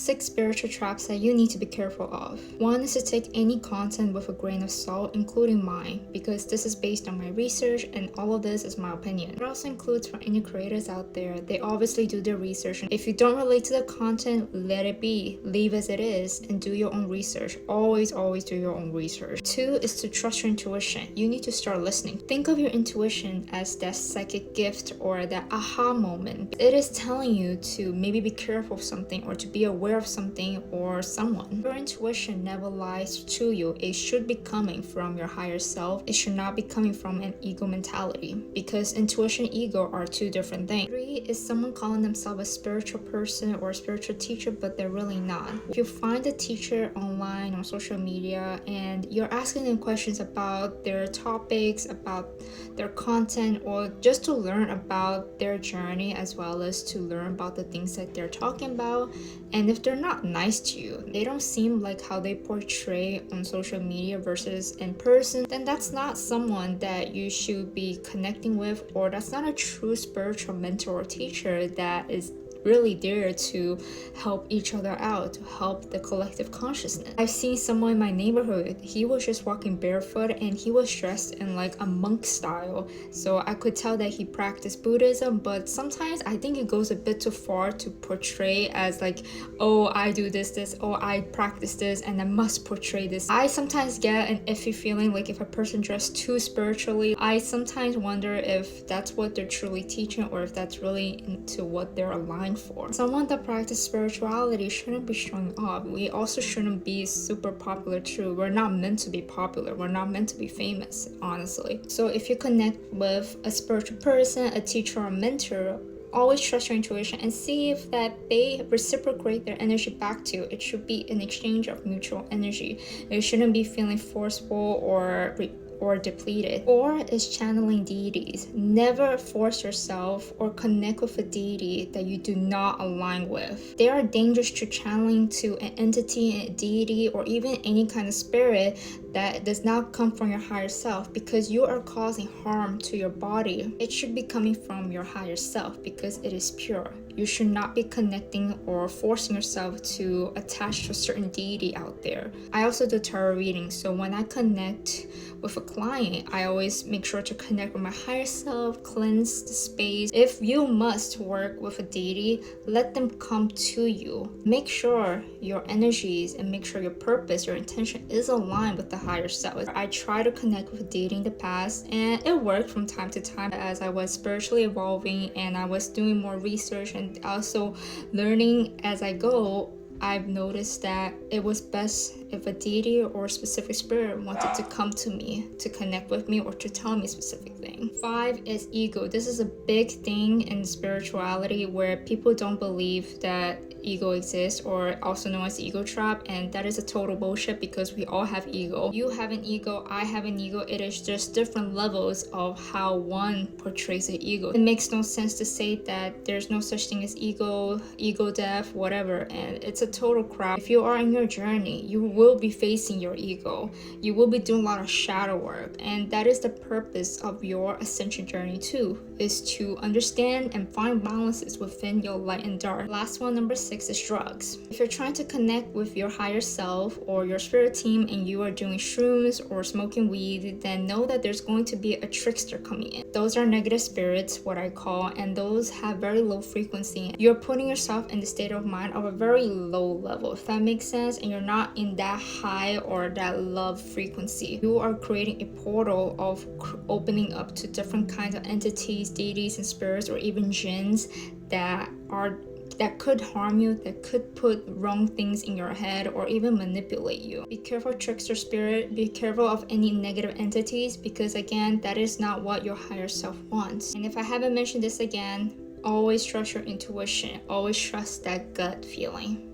6 spiritual traps that you need to be careful of. One is to take any content with a grain of salt, including mine, because this is based on my research and all of this is my opinion. It also includes for any creators out there. They obviously do their research. If you don't relate to the content, let it be. Leave as it is and do your own research. Always do your own research. 2 is to trust your intuition. You need to start listening. Think of your intuition as that psychic gift or that aha moment. It is telling you to maybe be careful of something or to be aware of something or someone. Your intuition never lies to you. It should be coming from your higher self. It should not be coming from an ego mentality, because intuition and ego are two different things. 3 is someone calling themselves a spiritual person or a spiritual teacher, but they're really not. If you find a teacher online on social media and you're asking them questions about their topics, about their content, or just to learn about their journey as well as to learn about the things that they're talking about, and if they're not nice to you, they don't seem like how they portray on social media versus in person, then that's not someone that you should be connecting with, or that's not a true spiritual mentor or teacher that is really there to help each other out, to help the collective consciousness. I've seen someone in my neighborhood, he was just walking barefoot and he was dressed in like a monk style, so I could tell that he practiced Buddhism, but sometimes I think it goes a bit too far to portray as like, oh, I do this, oh, I practice this and I must portray this. I sometimes get an iffy feeling like if a person dressed too spiritually, I sometimes wonder if that's what they're truly teaching or if that's really into what they're aligned for. Someone that practices spirituality shouldn't be showing off. We also shouldn't be super popular too. We're not meant to be popular. We're not meant to be famous, honestly. So if you connect with a spiritual person, a teacher or mentor, always trust your intuition and see if that they reciprocate their energy back to you. It should be an exchange of mutual energy. It shouldn't be feeling forceful or depleted. 4 is channeling deities. Never force yourself or connect with a deity that you do not align with. They are dangerous to channeling to an entity, a deity, or even any kind of spirit that does not come from your higher self, because you are causing harm to your body. It should be coming from your higher self because it is pure. You should not be connecting or forcing yourself to attach to a certain deity out there. I also do tarot readings, so when I connect with a client, I always make sure to connect with my higher self, cleanse the space. If you must work with a deity, let them come to you. Make sure your energies and make sure your purpose, your intention is aligned with the higher self. I try to connect with a deity in the past and it worked from time to time as I was spiritually evolving and I was doing more research and also learning as I go. I've noticed that it was best if a deity or a specific spirit wanted to come to me, to connect with me, or to tell me a specific thing. 5 is ego. This is a big thing in spirituality where people don't believe that ego exists, or also known as the ego trap, and that is a total bullshit because we all have ego. You have an ego, I have an ego. It is just different levels of how one portrays the ego. It makes no sense to say that there's no such thing as ego death, whatever, and it's a total crap. If you are in your journey, you will be facing your ego. You will be doing a lot of shadow work, and that is the purpose of your ascension journey too, is to understand and find balances within your light and dark. Last one, number 6, is drugs. If you're trying to connect with your higher self or your spirit team and you are doing shrooms or smoking weed, then know that there's going to be a trickster coming in. Those are negative spirits, what I call, and those have very low frequency. You're putting yourself in the state of mind of a very low level, if that makes sense, and you're not in that high or that love frequency. You are creating a portal of opening up to different kinds of entities, deities, and spirits, or even jinns that could harm you, that could put wrong things in your head or even manipulate you. Be careful, trickster spirit. Be careful of any negative entities, because again, that is not what your higher self wants. And if I haven't mentioned this again, always trust your intuition. Always trust that gut feeling.